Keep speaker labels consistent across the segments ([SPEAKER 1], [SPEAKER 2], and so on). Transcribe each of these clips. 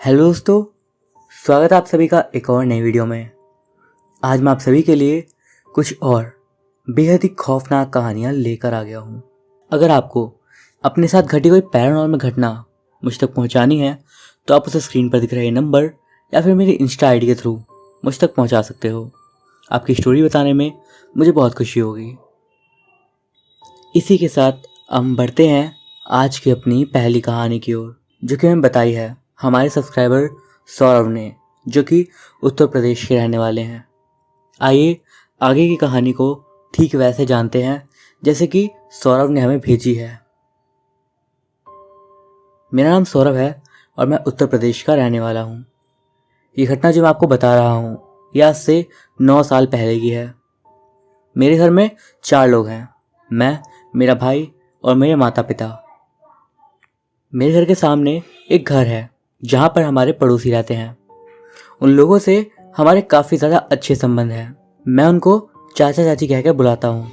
[SPEAKER 1] Hello दोस्तों, स्वागत है आप सभी का एक और नई वीडियो में। आज मैं आप सभी के लिए कुछ और बेहद ही खौफनाक कहानियाँ लेकर आ गया हूँ। अगर आपको अपने साथ घटी कोई पैरानॉर्मल घटना मुझ तक पहुँचानी है तो आप उसे स्क्रीन पर दिख रहे नंबर या फिर मेरी इंस्टा आईडी के थ्रू मुझ तक पहुँचा सकते हो। आपकी स्टोरी बताने में मुझे बहुत खुशी होगी। इसी के साथ हम बढ़ते हैं आज की अपनी पहली कहानी की ओर, जो कि हमें बताई है हमारे सब्सक्राइबर सौरभ ने, जो कि उत्तर प्रदेश के रहने वाले हैं। आइए आगे की कहानी को ठीक वैसे जानते हैं जैसे कि सौरभ ने हमें भेजी है। मेरा नाम सौरभ है और मैं उत्तर प्रदेश का रहने वाला हूँ। ये घटना जो मैं आपको बता रहा हूँ यह आज से 9 साल पहले की है। मेरे घर में 4 लोग हैं, मैं, मेरा भाई और मेरे माता पिता। मेरे घर के सामने एक घर है जहाँ पर हमारे पड़ोसी रहते हैं। उन लोगों से हमारे काफ़ी ज़्यादा अच्छे संबंध हैं। मैं उनको चाचा चाची कहकर बुलाता हूँ।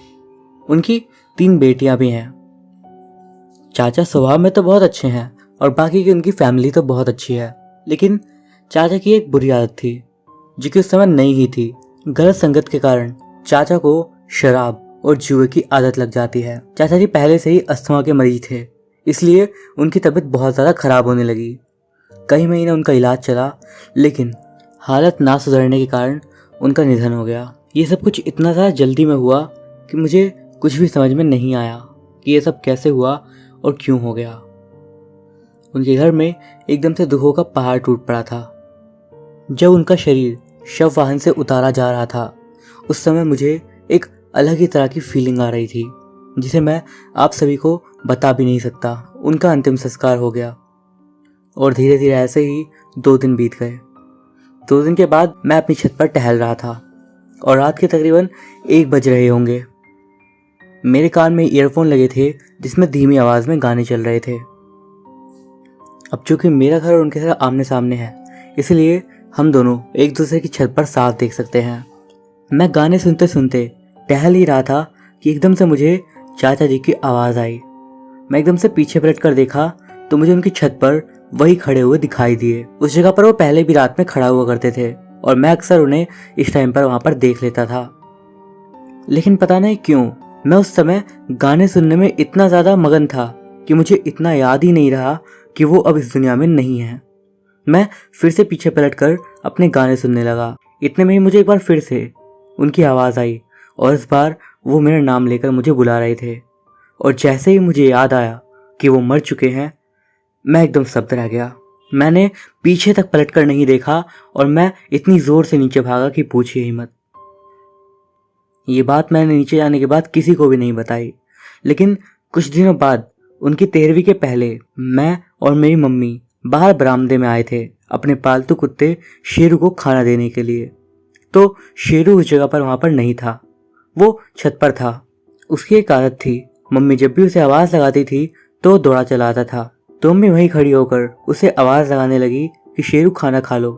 [SPEAKER 1] उनकी 3 बेटियाँ भी हैं। चाचा स्वभाव में तो बहुत अच्छे हैं और बाकी की उनकी फैमिली तो बहुत अच्छी है, लेकिन चाचा की एक बुरी आदत थी जो कि उस समय नई ही थी। गलत संगत के कारण चाचा को शराब और जुए की आदत लग जाती है। चाचा जी पहले से ही अस्थमा के मरीज थे, इसलिए उनकी तबीयत बहुत ज़्यादा खराब होने लगी। कई महीने उनका इलाज चला, लेकिन हालत ना सुधरने के कारण उनका निधन हो गया। ये सब कुछ इतना ज़्यादा जल्दी में हुआ कि मुझे कुछ भी समझ में नहीं आया कि ये सब कैसे हुआ और क्यों हो गया। उनके घर में एकदम से दुखों का पहाड़ टूट पड़ा था। जब उनका शरीर शव वाहन से उतारा जा रहा था, उस समय मुझे एक अलग ही तरह की फीलिंग आ रही थी, जिसे मैं आप सभी को बता भी नहीं सकता। उनका अंतिम संस्कार हो गया और धीरे धीरे ऐसे ही 2 दिन बीत गए। 2 दिन के बाद मैं अपनी छत पर टहल रहा था और रात के तकरीबन 1 बज रहे होंगे। मेरे कान में ईयरफोन लगे थे जिसमें धीमी आवाज़ में गाने चल रहे थे। अब चूंकि मेरा घर और उनके घर आमने सामने है, इसलिए हम दोनों एक दूसरे की छत पर साफ देख सकते हैं। मैं गाने सुनते सुनते टहल ही रहा था कि एकदम से मुझे चाचा जी की आवाज़ आई। मैं एकदम से पीछे पलट कर देखा तो मुझे उनकी छत पर वही खड़े हुए दिखाई दिए। उस जगह पर वो पहले भी रात में खड़ा हुआ करते थे और मैं अक्सर उन्हें इस टाइम पर वहां पर देख लेता था। लेकिन पता नहीं क्यों मैं उस समय गाने सुनने में इतना ज़्यादा मगन था कि मुझे इतना याद ही नहीं रहा कि वो अब इस दुनिया में नहीं है। मैं फिर से पीछे पलट कर अपने गाने सुनने लगा। इतने में ही मुझे एक बार फिर से उनकी आवाज़ आई और इस बार वो मेरा नाम लेकर मुझे बुला रहे थे। और जैसे ही मुझे याद आया कि वो मर चुके हैं, मैं एकदम स्तब्ध रह गया। मैंने पीछे तक पलट कर नहीं देखा और मैं इतनी जोर से नीचे भागा कि पूछिए ही मत। ये बात मैंने नीचे जाने के बाद किसी को भी नहीं बताई, लेकिन कुछ दिनों बाद उनकी 13वीं के पहले मैं और मेरी मम्मी बाहर बरामदे में आए थे अपने पालतू कुत्ते शेरू को खाना देने के लिए। तो शेरू उस जगह पर वहाँ पर नहीं था, वो छत पर था। उसकी एक आदत थी, मम्मी जब भी उसे आवाज़ लगाती थी तो दौड़ा चला आता था। तो मम्मी वहीं खड़ी होकर उसे आवाज़ लगाने लगी कि शेरू खाना खा लो।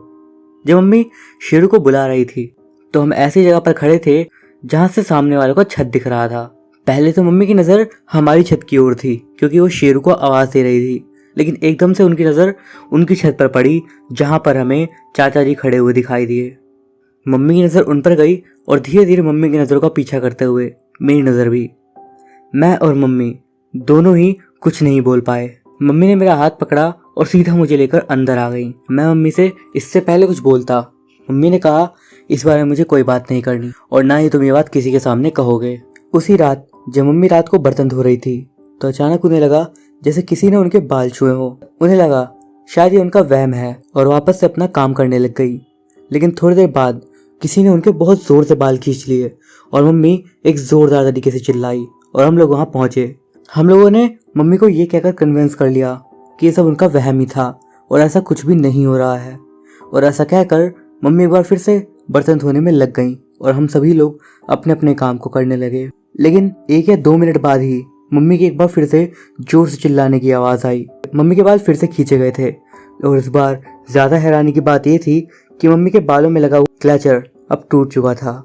[SPEAKER 1] जब मम्मी शेरू को बुला रही थी तो हम ऐसी जगह पर खड़े थे जहाँ से सामने वालों को छत दिख रहा था। पहले तो मम्मी की नज़र हमारी छत की ओर थी क्योंकि वो शेरू को आवाज़ दे रही थी, लेकिन एकदम से उनकी नज़र उनकी छत पर पड़ी जहाँ पर हमें चाचा जी खड़े हुए दिखाई दिए। मम्मी की नज़र उन पर गई और धीरे धीरे मम्मी की नज़रों का पीछा करते हुए मेरी नज़र भी। मैं और मम्मी दोनों ही कुछ नहीं बोल पाए। मम्मी ने मेरा हाथ पकड़ा और सीधा मुझे लेकर अंदर आ गई। मैं मम्मी से इससे पहले कुछ बोलता, मम्मी ने कहा इस बारे में मुझे कोई बात नहीं करनी और ना ही तुम ये बात किसी के सामने कहोगे। उसी रात जब मम्मी रात को बर्तन धो रही थी तो अचानक उन्हें लगा जैसे किसी ने उनके बाल छुए हो। उन्हें लगा शायद ये उनका वहम है और वापस से अपना काम करने लग गई। लेकिन थोड़ी देर बाद किसी ने उनके बहुत जोर से बाल खींच लिए और मम्मी एक जोरदार तरीके से चिल्लाई और हम लोग वहां पहुंचे। हम लोगों ने मम्मी को ये कहकर कन्विंस कर लिया कि ये सब उनका वहम ही था और ऐसा कुछ भी नहीं हो रहा है। और ऐसा कहकर मम्मी एक बार फिर से बर्तन धोने में लग गईं और हम सभी लोग अपने अपने काम को करने लगे। लेकिन 1 या 2 मिनट बाद ही मम्मी की एक बार फिर से जोर से चिल्लाने की आवाज़ आई। मम्मी के बाल फिर से खींचे गए थे और इस बार ज़्यादा हैरानी की बात यह थी कि मम्मी के बालों में लगा हुआ क्लचर अब टूट चुका था।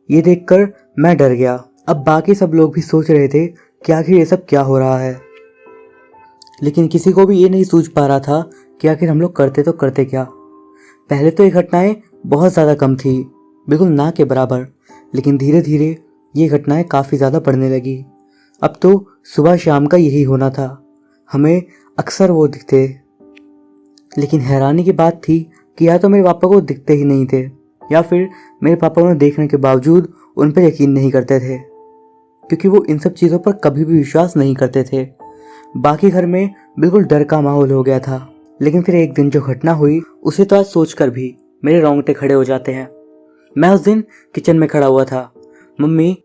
[SPEAKER 1] ये देखकर मैं डर गया। अब बाकी सब लोग भी सोच रहे थे कि आखिर ये सब क्या हो रहा है, लेकिन किसी को भी ये नहीं सूझ पा रहा था कि आखिर हम लोग करते तो करते क्या। पहले तो ये घटनाएं बहुत ज़्यादा कम थी, बिल्कुल ना के बराबर, लेकिन धीरे धीरे ये घटनाएं काफ़ी ज़्यादा बढ़ने लगी। अब तो सुबह शाम का यही होना था, हमें अक्सर वो दिखते। लेकिन हैरानी की बात थी कि या तो मेरे पापा को दिखते ही नहीं थे, या फिर मेरे पापा उन्हें देखने के बावजूद उन पर यकीन नहीं करते थे, क्योंकि वो इन सब चीज़ों पर कभी भी विश्वास नहीं करते थे। बाकी घर में बिल्कुल डर का माहौल हो गया था। लेकिन फिर एक दिन जो घटना हुई उसे तो आज सोचकर भी मेरे रोंगटे खड़े हो जाते हैं। मैं उस दिन किचन में खड़ा हुआ था। मम्मी,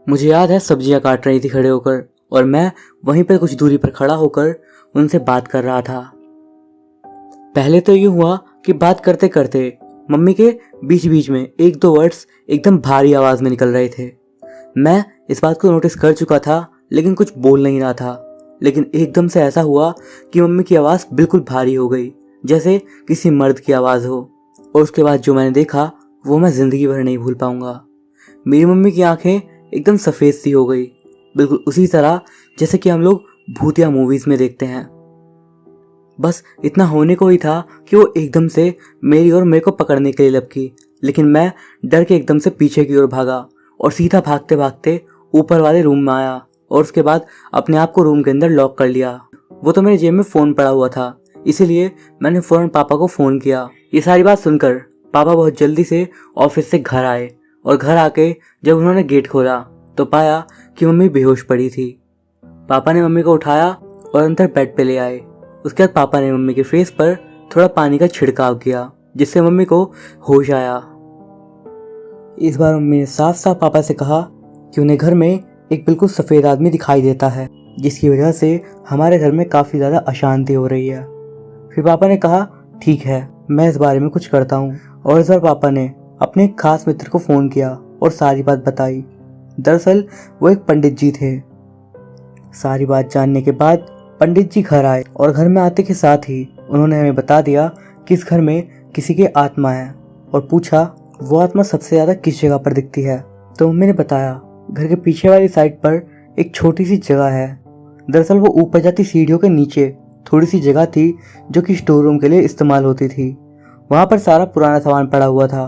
[SPEAKER 1] मुझे याद है, सब्जियां काट रही थी खड़े होकर, और मैं वहीं पर कुछ दूरी पर खड़ा होकर उनसे बात कर रहा था। पहले तो यूँ हुआ कि बात करते करते मम्मी के बीच बीच में एक दो वर्ड्स एकदम भारी आवाज़ में निकल रहे थे। मैं इस बात को नोटिस कर चुका था, लेकिन कुछ बोल नहीं रहा था। लेकिन एकदम से ऐसा हुआ कि मम्मी की आवाज़ बिल्कुल भारी हो गई, जैसे किसी मर्द की आवाज़ हो। और उसके बाद जो मैंने देखा वो मैं ज़िंदगी भर नहीं भूल पाऊंगा। मेरी मम्मी की आंखें एकदम सफ़ेद सी हो गई, बिल्कुल उसी तरह जैसे कि हम लोग भूतिया मूवीज़ में देखते हैं। बस इतना होने को ही था कि वो एकदम से मेरी और मेरे को पकड़ने के लिए लपकी। लेकिन मैं डर के एकदम से पीछे की ओर भागा और सीधा भागते भागते ऊपर वाले रूम में आया, और उसके बाद अपने आप को रूम के अंदर लॉक कर लिया। वो तो मेरे जेब में फ़ोन पड़ा हुआ था, इसीलिए मैंने फ़ौरन पापा को फ़ोन किया। ये सारी बात सुनकर पापा बहुत जल्दी से ऑफिस से घर आए, और घर आके जब उन्होंने गेट खोला तो पाया कि मम्मी बेहोश पड़ी थी। पापा ने मम्मी को उठाया और अंदर बेड पे ले आए। उसके बाद पापा ने मम्मी के फेस पर थोड़ा पानी का छिड़काव किया, जिससे मम्मी को होश आया। इस बार मम्मी ने साफ साफ पापा से कहा कि उन्हें घर में एक बिल्कुल सफ़ेद आदमी दिखाई देता है, जिसकी वजह से हमारे घर में काफ़ी ज़्यादा अशांति हो रही है। फिर पापा ने कहा, ठीक है, मैं इस बारे में कुछ करता हूँ। और इस बार पापा ने अपने एक खास मित्र को फ़ोन किया और सारी बात बताई। दरअसल वो एक पंडित जी थे। सारी बात जानने के बाद पंडित जी घर आए, और घर में आते के साथ ही उन्होंने हमें बता दिया कि इस घर में किसी की आत्मा है, और पूछा वो आत्मा सबसे ज़्यादा किस जगह पर दिखती है। तो मम्मी ने बताया, घर के पीछे वाली साइड पर एक छोटी सी जगह है। दरअसल वो ऊपर जाती सीढ़ियों के नीचे थोड़ी सी जगह थी, जो कि स्टोर रूम के लिए इस्तेमाल होती थी। वहाँ पर सारा पुराना सामान पड़ा हुआ था।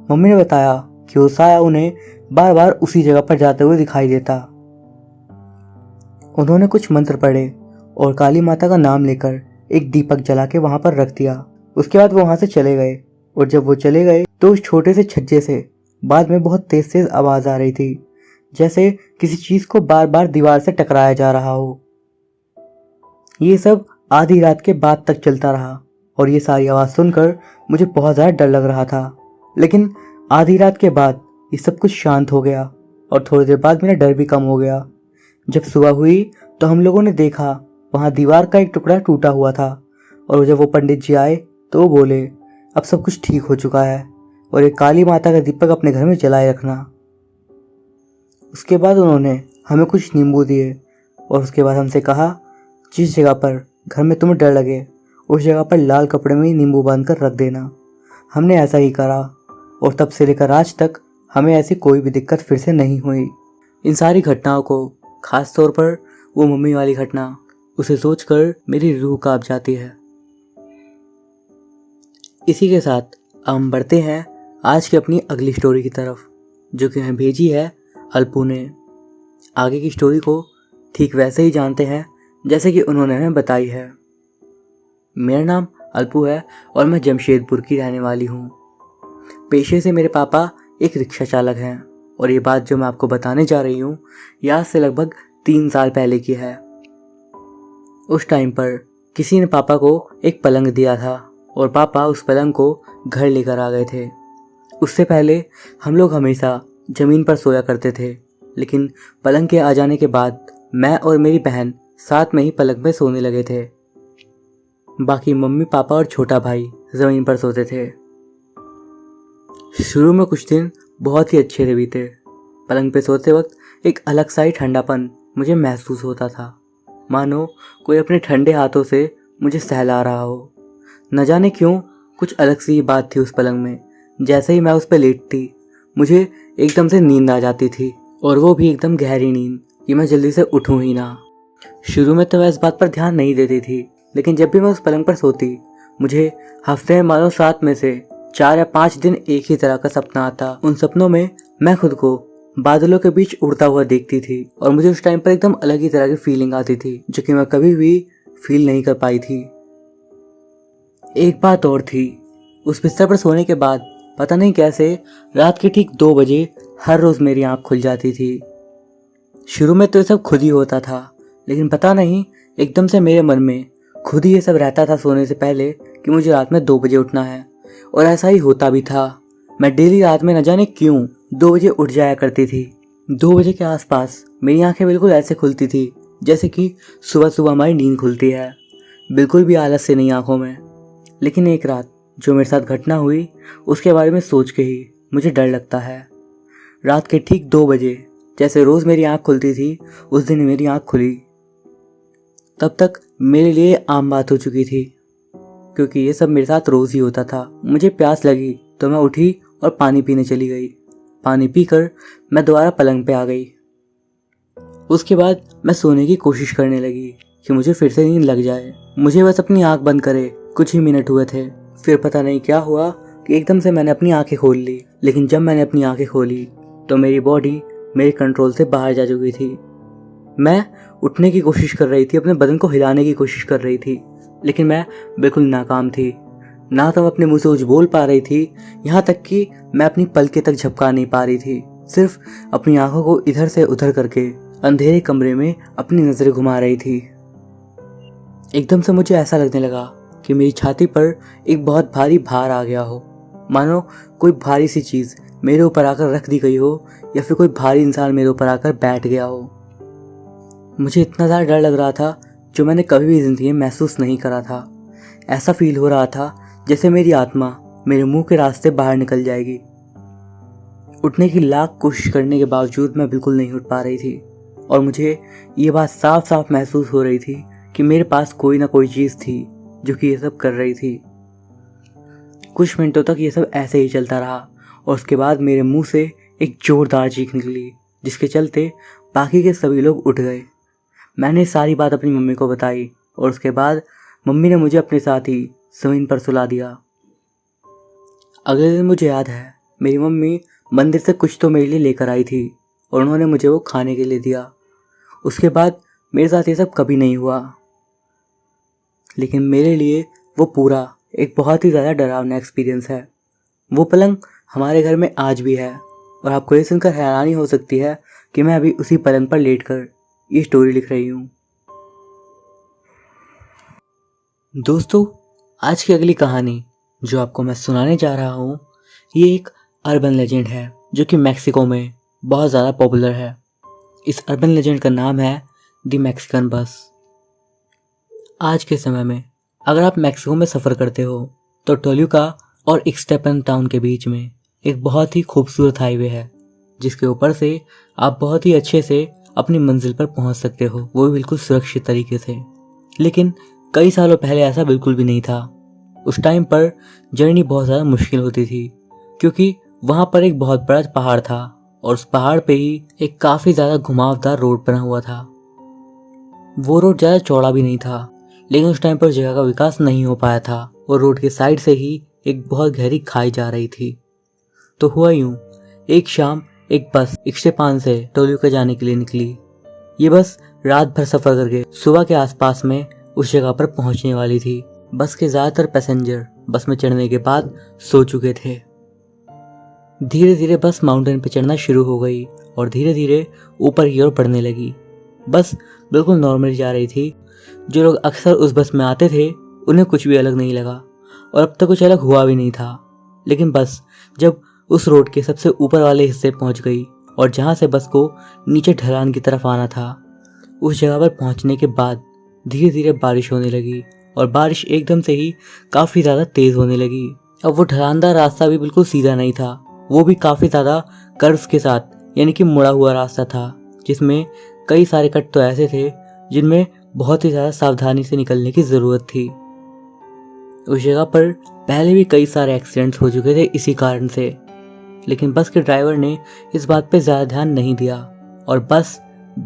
[SPEAKER 1] मम्मी ने बताया कि वो साया उन्हें बार बार उसी जगह पर जाते हुए दिखाई देता। उन्होंने कुछ मंत्र पढ़े और काली माता का नाम लेकर एक दीपक जला के वहाँ पर रख दिया। उसके बाद वो वहाँ से चले गए, और जब वो चले गए तो उस छोटे से छज्जे से बाद में बहुत तेज तेज आवाज़ आ रही थी, जैसे किसी चीज़ को बार बार दीवार से टकराया जा रहा हो। ये सब आधी रात के बाद तक चलता रहा, और ये सारी आवाज़ सुनकर मुझे बहुत ज़्यादा डर लग रहा था। लेकिन आधी रात के बाद ये सब कुछ शांत हो गया, और थोड़ी देर बाद मेरा डर भी कम हो गया। जब सुबह हुई तो हम लोगों ने देखा वहाँ दीवार का एक टुकड़ा टूटा हुआ था, और जब वो पंडित जी आए तो वो बोले, अब सब कुछ ठीक हो चुका है, और एक काली माता का दीपक अपने घर में जलाए रखना। उसके बाद उन्होंने हमें कुछ नींबू दिए, और उसके बाद हमसे कहा, जिस जगह पर घर में तुम्हें डर लगे उस जगह पर लाल कपड़े में ही नींबू बांध कर रख देना। हमने ऐसा ही करा, और तब से लेकर आज तक हमें ऐसी कोई भी दिक्कत फिर से नहीं हुई। इन सारी घटनाओं को, खास तौर पर वो मम्मी वाली घटना, उसे सोचकर मेरी रूह कांप जाती है। इसी के साथ हम बढ़ते हैं आज की अपनी अगली स्टोरी की तरफ, जो कि हमें भेजी है अल्पू ने। आगे की स्टोरी को ठीक वैसे ही जानते हैं जैसे कि उन्होंने हमें बताई है। मेरा नाम अल्पू है और मैं जमशेदपुर की रहने वाली हूँ। पेशे से मेरे पापा एक रिक्शा चालक हैं, और ये बात जो मैं आपको बताने जा रही हूँ ये आज से लगभग 3 साल पहले की है। उस टाइम पर किसी ने पापा को एक पलंग दिया था, और पापा उस पलंग को घर लेकर आ गए थे। उससे पहले हम लोग हमेशा ज़मीन पर सोया करते थे, लेकिन पलंग के आ जाने के बाद मैं और मेरी बहन साथ में ही पलंग में सोने लगे थे। बाकी मम्मी पापा और छोटा भाई ज़मीन पर सोते थे। शुरू में कुछ दिन बहुत ही अच्छे से बीते। पलंग पे सोते वक्त एक अलग सा ही ठंडापन मुझे महसूस होता था, मानो कोई अपने ठंडे हाथों से मुझे सहला रहा हो। न जाने क्यों कुछ अलग सी बात थी उस पलंग में। जैसे ही मैं उस पर लेटती मुझे एकदम से नींद आ जाती थी, और वो भी एकदम गहरी नींद कि मैं जल्दी से उठूं ही ना। शुरू में तो मैं इस बात पर ध्यान नहीं देती थी, लेकिन जब भी मैं उस पलंग पर सोती मुझे हफ्ते में मानो 7 में से 4 या 5 दिन एक ही तरह का सपना आता। उन सपनों में मैं खुद को बादलों के बीच उड़ता हुआ देखती थी और मुझे उस टाइम पर एकदम अलग ही तरह की फीलिंग आती थी जो कि मैं कभी भी फील नहीं कर पाई थी। एक बात और थी, उस बिस्तर पर सोने के बाद पता नहीं कैसे रात के ठीक 2 बजे हर रोज मेरी आंख खुल जाती थी। शुरू में तो ये सब खुद ही होता था, लेकिन पता नहीं एकदम से मेरे मन में खुद ही ये सब रहता था सोने से पहले कि मुझे रात में 2 बजे उठना है। और ऐसा ही होता भी था। मैं डेली रात में न जाने क्यों 2 बजे उठ जाया करती थी। 2 बजे के आसपास मेरी आंखें बिल्कुल ऐसे खुलती थी जैसे कि सुबह सुबह हमारी नींद खुलती है, बिल्कुल भी आलस से नहीं आंखों में। लेकिन एक रात जो मेरे साथ घटना हुई उसके बारे में सोच के ही मुझे डर लगता है। रात के ठीक 2 बजे जैसे रोज़ मेरी आंख खुलती थी, उस दिन मेरी आंख खुली। तब तक मेरे लिए आम बात हो चुकी थी, क्योंकि ये सब मेरे साथ रोज़ ही होता था। मुझे प्यास लगी तो मैं उठी और पानी पीने चली गई। पानी पीकर मैं दोबारा पलंग पे आ गई। उसके बाद मैं सोने की कोशिश करने लगी कि मुझे फिर से नींद लग जाए। मुझे बस अपनी आंख बंद करे कुछ ही मिनट हुए थे, फिर पता नहीं क्या हुआ कि एकदम से मैंने अपनी आंखें खोल ली। लेकिन जब मैंने अपनी आंखें खोली तो मेरी बॉडी मेरे कंट्रोल से बाहर जा चुकी थी। मैं उठने की कोशिश कर रही थी, अपने बदन को हिलाने की कोशिश कर रही थी, लेकिन मैं बिल्कुल नाकाम थी। ना तो मैं अपने मुंह से कुछ बोल पा रही थी, यहाँ तक कि मैं अपनी पलकें तक झपका नहीं पा रही थी। सिर्फ अपनी आंखों को इधर से उधर करके अंधेरे कमरे में अपनी नजरें घुमा रही थी। एकदम से मुझे ऐसा लगने लगा कि मेरी छाती पर एक बहुत भारी भार आ गया हो, मानो कोई भारी सी चीज़ मेरे ऊपर आकर रख दी गई हो या फिर कोई भारी इंसान मेरे ऊपर आकर बैठ गया हो। मुझे इतना ज़्यादा डर लग रहा था जो मैंने कभी भी ज़िंदगी में महसूस नहीं करा था। ऐसा फील हो रहा था जैसे मेरी आत्मा मेरे मुंह के रास्ते बाहर निकल जाएगी। उठने की लाख कोशिश करने के बावजूद मैं बिल्कुल नहीं उठ पा रही थी और मुझे ये बात साफ साफ महसूस हो रही थी कि मेरे पास कोई ना कोई चीज़ थी जो कि ये सब कर रही थी। कुछ मिनटों तक ये सब ऐसे ही चलता रहा और उसके बाद मेरे मुंह से एक ज़ोरदार चीख निकली, जिसके चलते बाकी के सभी लोग उठ गए। मैंने सारी बात अपनी मम्मी को बताई और उसके बाद मम्मी ने मुझे अपने साथ ही ज़मीन पर सुला दिया। अगले दिन मुझे याद है मेरी मम्मी मंदिर से कुछ तो मेरे लिए लेकर आई थी और उन्होंने मुझे वो खाने के लिए दिया। उसके बाद मेरे साथ ये सब कभी नहीं हुआ, लेकिन मेरे लिए वो पूरा एक बहुत ही ज़्यादा डरावना एक्सपीरियंस है। वो पलंग हमारे घर में आज भी है और आपको ये सुनकर हैरानी हो सकती है कि मैं अभी उसी पलंग पर लेटकर ये स्टोरी लिख रही हूँ। दोस्तों, आज की अगली कहानी जो आपको मैं सुनाने जा रहा हूँ ये एक अर्बन लेजेंड है जो कि मैक्सिको में बहुत ज़्यादा पॉपुलर है। इस अर्बन लेजेंड का नाम है द मैक्सिकन बस। आज के समय में अगर आप मैक्सिको में सफ़र करते हो तो टोल्यूका और इक्सटेपन टाउन के बीच में एक बहुत ही खूबसूरत हाईवे है जिसके ऊपर से आप बहुत ही अच्छे से अपनी मंजिल पर पहुंच सकते हो, वो भी बिल्कुल सुरक्षित तरीके से। लेकिन कई सालों पहले ऐसा बिल्कुल भी नहीं था। उस टाइम पर जर्नी बहुत ज़्यादा मुश्किल होती थी क्योंकि वहाँ पर एक बहुत बड़ा पहाड़ था और उस पहाड़ पे ही एक काफ़ी ज़्यादा घुमावदार रोड बना हुआ था। वो रोड ज़्यादा चौड़ा भी नहीं था, लेकिन उस टाइम पर जगह का विकास नहीं हो पाया था और रोड के साइड से ही एक बहुत गहरी खाई जा रही थी। तो हुआ यूं, एक शाम एक बस इक्सटेपान से टोल्यूका जाने के लिए निकली। ये बस रात भर सफ़र करके सुबह के आसपास में उस जगह पर पहुंचने वाली थी। बस के ज़्यादातर पैसेंजर बस में चढ़ने के बाद सो चुके थे। धीरे धीरे बस माउंटेन पर चढ़ना शुरू हो गई और धीरे धीरे ऊपर की ओर बढ़ने लगी। बस बिल्कुल नॉर्मली जा रही थी। जो लोग अक्सर उस बस में आते थे उन्हें कुछ भी अलग नहीं लगा और अब तक कुछ अलग हुआ भी नहीं था। लेकिन बस जब उस रोड के सबसे ऊपर वाले हिस्से पहुंच गई और जहां से बस को नीचे ढलान की तरफ आना था, उस जगह पर पहुंचने के बाद धीरे धीरे बारिश होने लगी और बारिश एकदम से ही काफ़ी ज़्यादा तेज़ होने लगी। अब वो ढलानदार रास्ता भी बिल्कुल सीधा नहीं था, वो भी काफ़ी ज़्यादा कर्व्स के साथ, यानी कि मुड़ा हुआ रास्ता था जिसमें कई सारे कट तो ऐसे थे जिनमें बहुत ही ज़्यादा सावधानी से निकलने की ज़रूरत थी। उस जगह पर पहले भी कई सारे एक्सीडेंट्स हो चुके थे इसी कारण से, लेकिन बस के ड्राइवर ने इस बात पे ज़्यादा ध्यान नहीं दिया और बस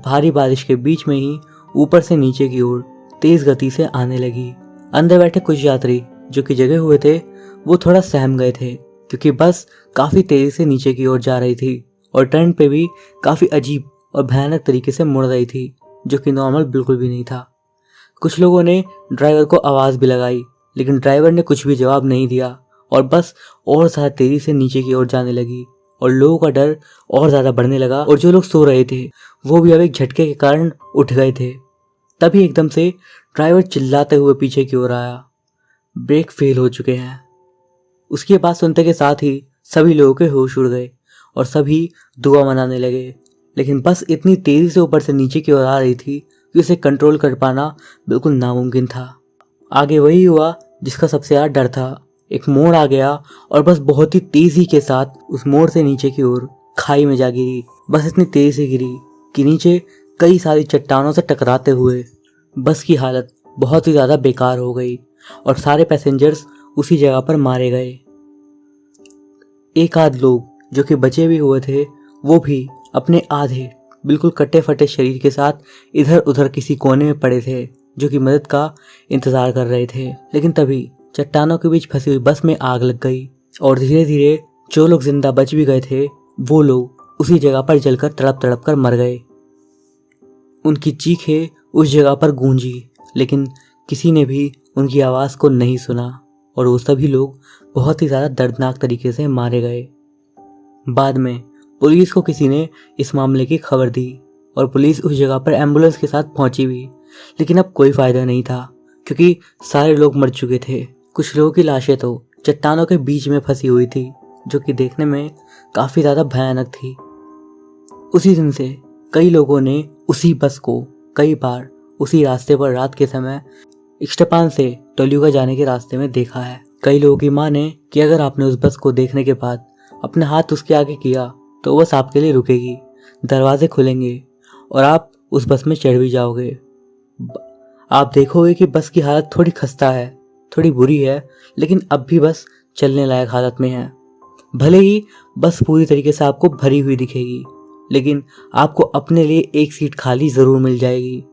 [SPEAKER 1] भारी बारिश के बीच में ही ऊपर से नीचे की ओर तेज़ गति से आने लगी। अंदर बैठे कुछ यात्री जो कि जगे हुए थे वो थोड़ा सहम गए थे, क्योंकि बस काफ़ी तेज़ी से नीचे की ओर जा रही थी और टर्न पे भी काफ़ी अजीब और भयानक तरीके से मुड़ रही थी, जो कि नॉर्मल बिल्कुल भी नहीं था। कुछ लोगों ने ड्राइवर को आवाज़ भी लगाई, लेकिन ड्राइवर ने कुछ भी जवाब नहीं दिया और बस और ज़्यादा तेज़ी से नीचे की ओर जाने लगी और लोगों का डर और ज़्यादा बढ़ने लगा और जो लोग सो रहे थे वो भी अब एक झटके के कारण उठ गए थे। तभी एकदम से ड्राइवर चिल्लाते हुए पीछे की ओर आया, ब्रेक फेल हो चुके हैं। उसकी बात सुनते के साथ ही सभी लोगों के होश उड़ गए और सभी दुआ मनाने लगे, लेकिन बस इतनी तेज़ी से ऊपर से नीचे की ओर आ रही थी कि उसे कंट्रोल कर पाना बिल्कुल नामुमकिन था। आगे वही हुआ जिसका सबसे ज़्यादा डर था। एक मोड़ आ गया और बस बहुत ही तेज़ी के साथ उस मोड़ से नीचे की ओर खाई में जा गिरी। बस इतनी तेज़ी से गिरी कि नीचे कई सारी चट्टानों से टकराते हुए बस की हालत बहुत ही ज़्यादा बेकार हो गई और सारे पैसेंजर्स उसी जगह पर मारे गए। एक आध लोग जो कि बचे भी हुए थे वो भी अपने आधे बिल्कुल कटे फटे शरीर के साथ इधर उधर किसी कोने में पड़े थे, जो कि मदद का इंतज़ार कर रहे थे। लेकिन तभी चट्टानों के बीच फंसी हुई बस में आग लग गई और धीरे धीरे जो लोग जिंदा बच भी गए थे वो लोग उसी जगह पर जलकर तड़प तड़प कर मर गए। उनकी चीखें उस जगह पर गूंजी, लेकिन किसी ने भी उनकी आवाज़ को नहीं सुना और वो सभी लोग बहुत ही ज़्यादा दर्दनाक तरीके से मारे गए। बाद में पुलिस को किसी ने इस मामले की खबर दी और पुलिस उस जगह पर एम्बुलेंस के साथ पहुंची भी, लेकिन अब कोई फ़ायदा नहीं था क्योंकि सारे लोग मर चुके थे। कुछ लोगों की लाशें तो चट्टानों के बीच में फंसी हुई थी, जो कि देखने में काफ़ी ज़्यादा भयानक थी। उसी दिन से कई लोगों ने उसी बस को कई बार उसी रास्ते पर रात के समय इष्टपान से टोल्यूगा जाने के रास्ते में देखा है। कई लोगों की माने कि अगर आपने उस बस को देखने के बाद अपना हाथ उसके आगे किया तो बस आपके लिए रुकेगी, दरवाजे खुलेंगे और आप उस बस में चढ़ भी जाओगे। आप देखोगे कि बस की हालत थोड़ी खस्ता है, थोड़ी बुरी है, लेकिन अब भी बस चलने लायक हालत में है। भले ही बस पूरी तरीके से आपको भरी हुई दिखेगी, लेकिन आपको अपने लिए एक सीट खाली ज़रूर मिल जाएगी।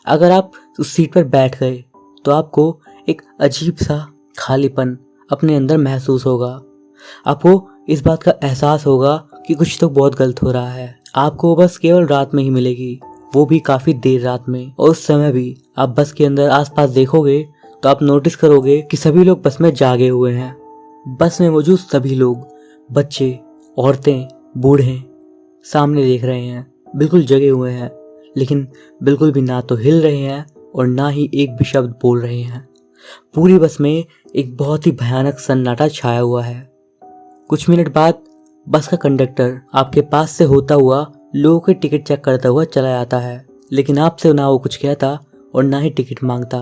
[SPEAKER 1] अगर आप उस सीट पर बैठ गए तो आपको एक अजीब सा खालीपन अपने अंदर महसूस होगा। आपको इस बात का एहसास होगा कि कुछ तो बहुत गलत हो रहा है। आपको बस केवल रात में ही मिलेगी, वो भी काफ़ी देर रात में, और उस समय भी आप बस के अंदर आसपास देखोगे तो आप नोटिस करोगे कि सभी लोग बस में जागे हुए हैं। बस में मौजूद सभी लोग, बच्चे, औरतें, बूढ़े, सामने देख रहे हैं, बिल्कुल जगे हुए हैं, लेकिन बिल्कुल भी ना तो हिल रहे हैं और ना ही एक भी शब्द बोल रहे हैं। पूरी बस में एक बहुत ही भयानक सन्नाटा छाया हुआ है। कुछ मिनट बाद बस का कंडक्टर आपके पास से होता हुआ लोगों के टिकट चेक करता हुआ चला जाता है, लेकिन आपसे ना वो कुछ कहता और ना ही टिकट मांगता।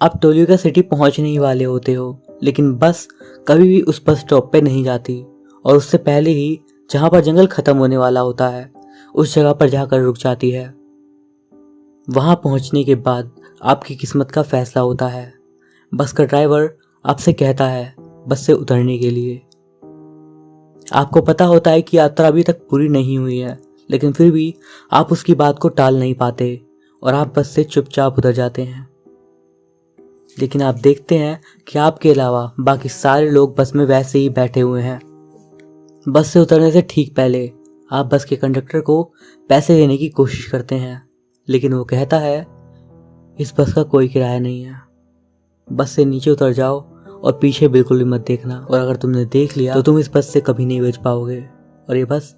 [SPEAKER 1] आप टोल्यूगा सिटी पहुंचने ही वाले होते हो, लेकिन बस कभी भी उस बस स्टॉप पे नहीं जाती और उससे पहले ही जहां पर जंगल खत्म होने वाला होता है उस जगह पर जाकर रुक जाती है। वहां पहुंचने के बाद आपकी किस्मत का फैसला होता है। बस का ड्राइवर आपसे कहता है बस से उतरने के लिए। आपको पता होता है कि यात्रा अभी तक पूरी नहीं हुई है, लेकिन फिर भी आप उसकी बात को टाल नहीं पाते और आप बस से चुपचाप उतर जाते हैं। लेकिन आप देखते हैं कि आपके अलावा बाकी सारे लोग बस में वैसे ही बैठे हुए हैं। बस से उतरने से ठीक पहले आप बस के कंडक्टर को पैसे देने की कोशिश करते हैं, लेकिन वो कहता है इस बस का कोई किराया नहीं है, बस से नीचे उतर जाओ और पीछे बिल्कुल भी मत देखना, और अगर तुमने देख लिया तो तुम इस बस से कभी नहीं बच पाओगे और ये बस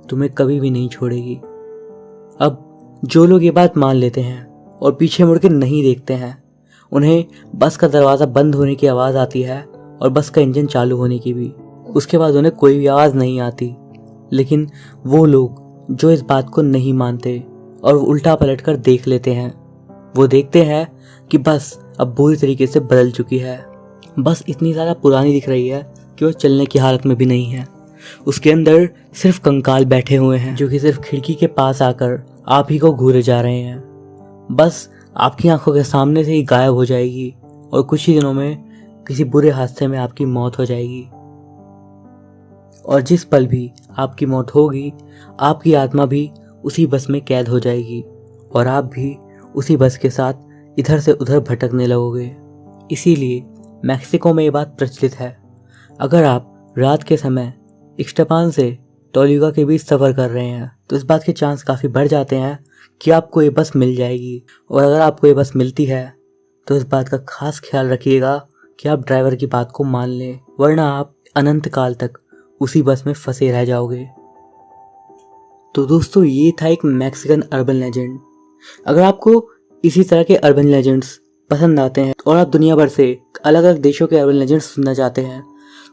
[SPEAKER 1] तुम्हें कभी भी नहीं छोड़ेगी। अब जो लोग ये बात मान लेते हैं और पीछे मुड़ के नहीं देखते हैं, उन्हें बस का दरवाज़ा बंद होने की आवाज़ आती है और बस का इंजन चालू होने की भी। उसके बाद उन्हें कोई भी आवाज़ नहीं आती। लेकिन वो लोग जो इस बात को नहीं मानते और उल्टा पलट कर देख लेते हैं, वो देखते हैं कि बस अब बुरी तरीके से बदल चुकी है। बस इतनी ज़्यादा पुरानी दिख रही है कि वो चलने की हालत में भी नहीं है। उसके अंदर सिर्फ कंकाल बैठे हुए हैं जो कि सिर्फ खिड़की के पास आकर आप ही को घूरे जा रहे हैं। बस आपकी आंखों के सामने से ही गायब हो जाएगी और कुछ ही दिनों में किसी बुरे हादसे में आपकी मौत हो जाएगी। और जिस पल भी आपकी मौत होगी, आपकी आत्मा भी उसी बस में कैद हो जाएगी और आप भी उसी बस के साथ इधर से उधर भटकने लगोगे। इसीलिए मैक्सिको में ये बात प्रचलित है, अगर आप रात के समय इक्स्टपान से टोल्यूका के बीच सफ़र कर रहे हैं तो इस बात के चांस काफ़ी बढ़ जाते हैं कि आपको ये बस मिल जाएगी। और अगर आपको ये बस मिलती है तो इस बात का खास ख्याल रखिएगा कि आप ड्राइवर की बात को मान लें, वरना आप अनंत काल तक उसी बस में फंसे रह जाओगे। तो दोस्तों, ये था एक मैक्सिकन अर्बन लेजेंड। अगर आपको इसी तरह के अर्बन लेजेंड्स पसंद आते हैं और आप दुनिया भर से अलग अलग देशों के अर्बन लेजेंड्स सुनना चाहते हैं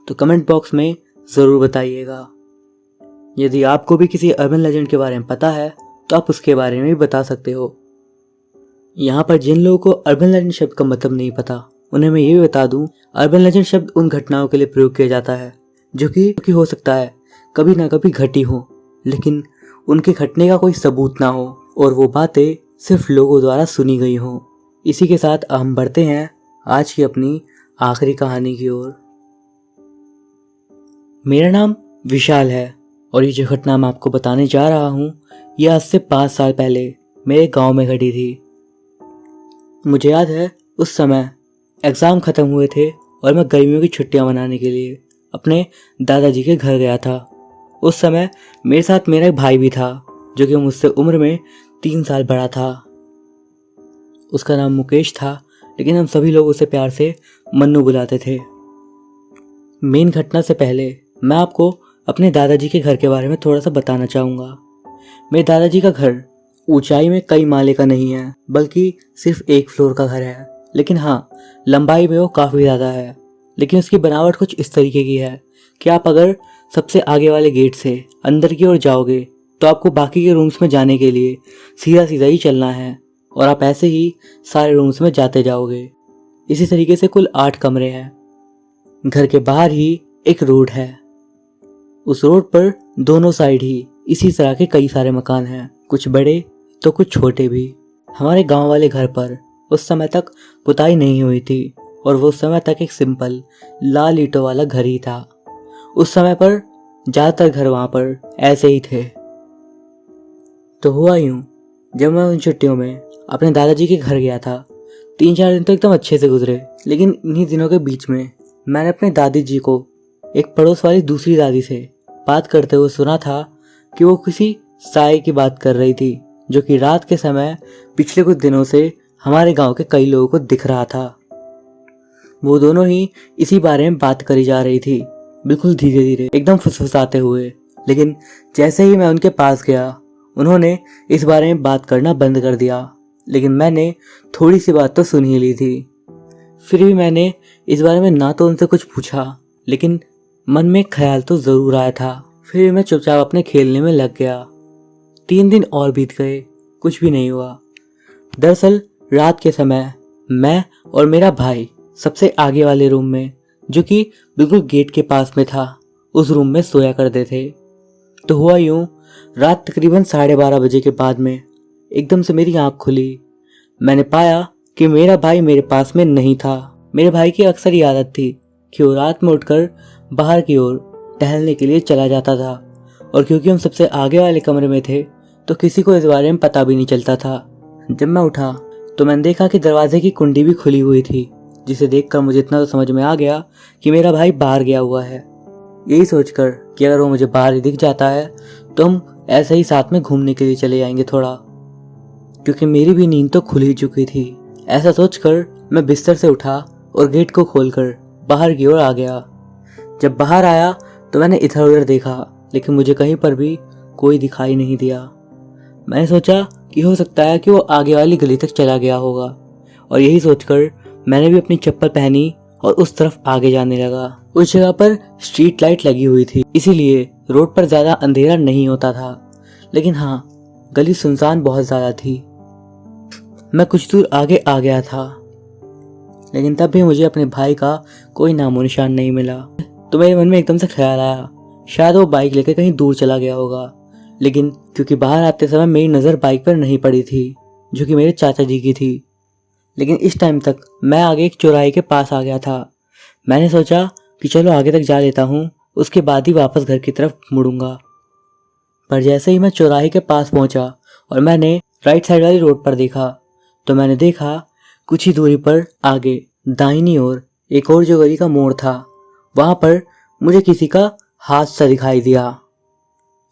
[SPEAKER 1] तो कमेंट बॉक्स में ज़रूर बताइएगा। यदि आपको भी किसी अर्बन लेजेंड के बारे में पता है तो आप उसके बारे में भी बता सकते हो। यहाँ पर जिन लोगों को अर्बन लेजेंड शब्द का मतलब नहीं पता उन्हें मैं ये भी बता दूं, अर्बन लेजेंड शब्द उन घटनाओं के लिए प्रयोग किया जाता है जो कि हो सकता है कभी ना कभी घटी हो, लेकिन उनके घटने का कोई सबूत ना हो और वो बातें सिर्फ लोगों द्वारा सुनी गई हो। इसी के साथ हम बढ़ते हैं आज की अपनी आखिरी कहानी की ओर। मेरा नाम विशाल है और ये जो घटना मैं आपको बताने जा रहा हूँ ये आज से 5 साल पहले मेरे गांव में घटी थी। मुझे याद है उस समय एग्ज़ाम ख़त्म हुए थे और मैं गर्मियों की छुट्टियां मनाने के लिए अपने दादाजी के घर गया था। उस समय मेरे साथ मेरा एक भाई भी था जो कि मुझसे उम्र में 3 साल बड़ा था। उसका नाम मुकेश था, लेकिन हम सभी लोग उसे प्यार से मन्नू बुलाते थे। मेन घटना से पहले मैं आपको अपने दादाजी के घर के बारे में थोड़ा सा बताना चाहूँगा। मेरे दादाजी का घर ऊंचाई में कई माले का नहीं है, बल्कि सिर्फ 1 फ्लोर का घर है, लेकिन हाँ लंबाई में वो काफ़ी ज़्यादा है। लेकिन उसकी बनावट कुछ इस तरीके की है कि आप अगर सबसे आगे वाले गेट से अंदर की ओर जाओगे तो आपको बाकी के रूम्स में जाने के लिए सीधा सीधा ही चलना है और आप ऐसे ही सारे रूम्स में जाते जाओगे। इसी तरीके से कुल 8 कमरे हैं। घर के बाहर ही एक रोड है। उस रोड पर दोनों साइड ही इसी तरह के कई सारे मकान हैं, कुछ बड़े तो कुछ छोटे भी। हमारे गांव वाले घर पर उस समय तक पुताई नहीं हुई थी और वो उस समय तक एक सिंपल लाल ईंटों वाला घर ही था। उस समय पर ज़्यादातर घर वहाँ पर ऐसे ही थे। तो हुआ यूँ, जब मैं उन छुट्टियों में अपने दादाजी के घर गया था 3-4 दिन तो एकदम अच्छे से गुजरे, लेकिन इन्हीं दिनों के बीच में मैंने अपने दादी जी को एक पड़ोस वाली दूसरी दादी से बात करते हुए सुना था कि वो किसी साए की बात कर रही थी जो कि रात के समय पिछले कुछ दिनों से हमारे गांव के कई लोगों को दिख रहा था। वो दोनों ही इसी बारे में बात करी जा रही थी, बिल्कुल धीरे धीरे एकदम फुसफुसाते हुए। लेकिन जैसे ही मैं उनके पास गया उन्होंने इस बारे में बात करना बंद कर दिया। लेकिन मैंने थोड़ी सी बात तो सुन ही ली थी। फिर भी मैंने इस बारे में ना तो उनसे कुछ पूछा, लेकिन मन में ख्याल तो ज़रूर आया था। फिर मैं चुपचाप अपने खेलने में लग गया। 3 दिन और बीत गए, कुछ भी नहीं हुआ। दरअसल रात के समय मैं और मेरा भाई सबसे आगे वाले रूम में, जो कि बिल्कुल गेट के पास में था, उस रूम में सोया करते थे। तो हुआ यूँ, रात तकरीबन 12:30 बजे के बाद में एकदम से मेरी आँख खुली। मैंने पाया कि मेरा भाई मेरे पास में नहीं था। मेरे भाई की अक्सर ये आदत थी कि वो रात में उठकर बाहर की ओर टहलने के लिए चला जाता था, और क्योंकि हम सबसे आगे वाले कमरे में थे तो किसी को इस बारे में पता भी नहीं चलता था। जब मैं उठा तो मैंने देखा कि दरवाजे की कुंडी भी खुली हुई थी, जिसे देखकर मुझे इतना तो समझ में आ गया कि मेरा भाई बाहर गया हुआ है। यही सोचकर कि अगर वो मुझे बाहर ही दिख जाता है तो हम ऐसे ही साथ में घूमने के लिए चले जाएंगे थोड़ा, क्योंकि मेरी भी नींद तो खुल ही चुकी थी। ऐसा सोचकर मैं बिस्तर से उठा और गेट को खोलकर बाहर की ओर आ गया। जब बाहर आया तो मैंने इधर उधर देखा, लेकिन मुझे कहीं पर भी कोई दिखाई नहीं दिया। मैंने सोचा कि हो सकता है कि वो आगे वाली गली तक चला गया होगा, और यही सोचकर मैंने भी अपनी चप्पल पहनी और उस तरफ आगे जाने लगा। उस जगह पर स्ट्रीट लाइट लगी हुई थी, इसीलिए रोड पर ज़्यादा अंधेरा नहीं होता था, लेकिन हाँ गली सुनसान बहुत ज़्यादा थी। मैं कुछ दूर आगे आ गया था, लेकिन तब भी मुझे अपने भाई का कोई नामो निशान नहीं मिला। तो मेरे मन में एकदम से ख्याल आया शायद वो बाइक लेकर कहीं दूर चला गया होगा। लेकिन क्योंकि बाहर आते समय मेरी नज़र बाइक पर नहीं पड़ी थी, जो कि मेरे चाचा जी की थी। लेकिन इस टाइम तक मैं आगे एक चौराहे के पास आ गया था। मैंने सोचा कि चलो आगे तक जा लेता हूँ, उसके बाद ही वापस घर की तरफ मुड़ूंगा। पर जैसे ही मैं चौराहे के पास पहुंचा और मैंने राइट साइड वाली रोड पर देखा, तो मैंने देखा कुछ ही दूरी पर आगे दाहिनी ओर एक और जो गली का मोड़ था, वहां पर मुझे किसी का हाथ सा दिखाई दिया।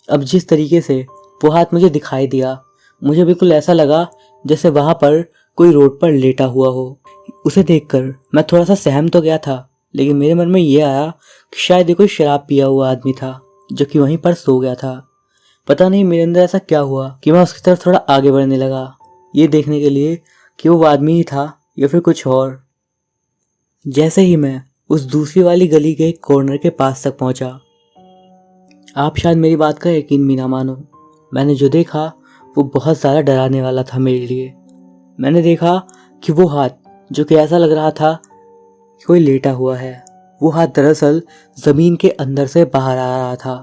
[SPEAKER 1] अब जिस तरीके से वो हाथ मुझे दिखाई दिया, मुझे बिल्कुल ऐसा लगा जैसे वहां पर कोई रोड पर लेटा हुआ हो। उसे देखकर मैं थोड़ा सा सहम तो गया था, लेकिन मेरे मन में ये आया कि शायद ये कोई शराब पिया हुआ आदमी था जो कि वहीं पर सो गया था। पता नहीं मेरे अंदर ऐसा क्या हुआ कि मैं उसकी तरफ थोड़ा आगे बढ़ने लगा, ये देखने के लिए कि वो आदमी ही था या फिर कुछ और। जैसे ही मैं उस दूसरी वाली गली के एक कॉर्नर के पास तक पहुंचा, आप शायद मेरी बात का यकीन भी ना मानो, मैंने जो देखा वो बहुत ज़्यादा डराने वाला था मेरे लिए। मैंने देखा कि वो हाथ, जो कि ऐसा लग रहा था कि कोई लेटा हुआ है, वो हाथ दरअसल ज़मीन के अंदर से बाहर आ रहा था,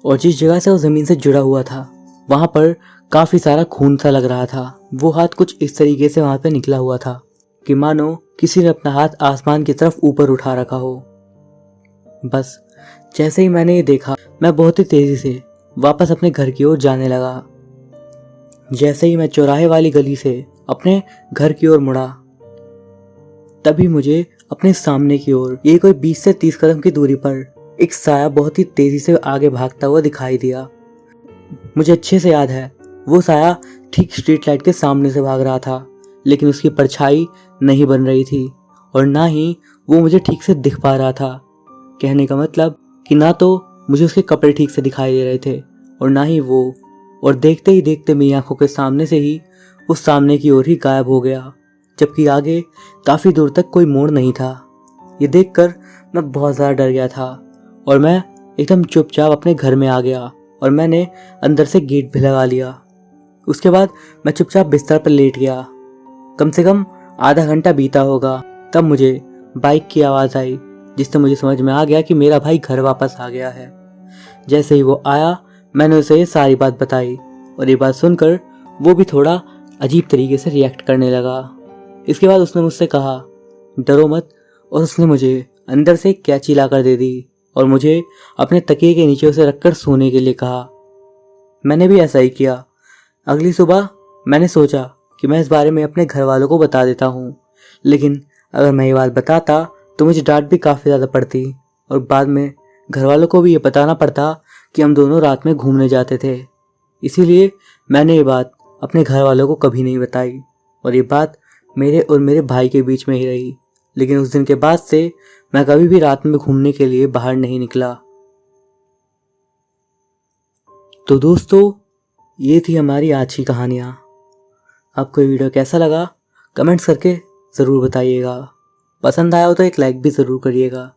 [SPEAKER 1] और जिस जगह से वो ज़मीन से जुड़ा हुआ था वहाँ पर काफ़ी सारा खून सा लग रहा था। वो हाथ कुछ इस तरीके से वहाँ पे निकला हुआ था कि मानो किसी ने अपना हाथ आसमान की तरफ ऊपर उठा रखा हो। बस जैसे ही मैंने ये देखा, मैं बहुत ही तेज़ी से वापस अपने घर की ओर जाने लगा। जैसे ही मैं चौराहे वाली गली से अपने घर की ओर मुड़ा, तभी मुझे अपने सामने की ओर, ये कोई 20 से 30 कदम की दूरी पर, एक साया बहुत ही तेजी से आगे भागता हुआ दिखाई दिया। मुझे अच्छे से याद है, वो साया ठीक स्ट्रीट लाइट के सामने से भाग रहा था, लेकिन उसकी परछाई नहीं बन रही थी और ना ही वो मुझे ठीक से दिख पा रहा था। कहने का मतलब कि ना तो मुझे उसके कपड़े ठीक से दिखाई दे रहे थे और ना ही वो, और देखते ही देखते मेरी आंखों के सामने से ही उस सामने की ओर ही गायब हो गया, जबकि आगे काफ़ी दूर तक कोई मोड़ नहीं था। ये देखकर मैं बहुत ज़्यादा डर गया था और मैं एकदम चुपचाप अपने घर में आ गया और मैंने अंदर से गेट भी लगा लिया। उसके बाद मैं चुपचाप बिस्तर पर लेट गया। कम से कम आधा घंटा बीता होगा, तब मुझे बाइक की आवाज़ आई, जिससे मुझे समझ में आ गया कि मेरा भाई घर वापस आ गया है। जैसे ही वो आया, मैंने उसे ये सारी बात बताई और ये बात सुनकर वो भी थोड़ा अजीब तरीके से रिएक्ट करने लगा। इसके बाद उसने मुझसे कहा, डरो मत, और उसने मुझे अंदर से एक कैंची ला कर दे दी और मुझे अपने तकिए के नीचे उसे रखकर सोने के लिए कहा। मैंने भी ऐसा ही किया। अगली सुबह मैंने सोचा कि मैं इस बारे में अपने घर वालों को बता देता हूँ, लेकिन अगर मैं ये बात बताता तो मुझे डांट भी काफ़ी ज़्यादा पड़ती और बाद में घर वालों को भी ये बताना पड़ता कि हम दोनों रात में घूमने जाते थे। इसीलिए मैंने ये बात अपने घर वालों को कभी नहीं बताई और ये बात मेरे और मेरे भाई के बीच में ही रही। लेकिन उस दिन के बाद से मैं कभी भी रात में घूमने के लिए बाहर नहीं निकला। तो दोस्तों, ये थी हमारी आज की कहानियाँ। आपको ये वीडियो कैसा लगा कमेंट्स करके ज़रूर बताइएगा। पसंद आया हो तो एक लाइक भी ज़रूर करिएगा।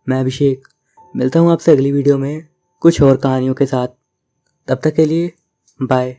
[SPEAKER 1] मैं अभिषेक मिलता हूँ आपसे अगली वीडियो में कुछ और कहानियों के साथ। तब तक के लिए बाय।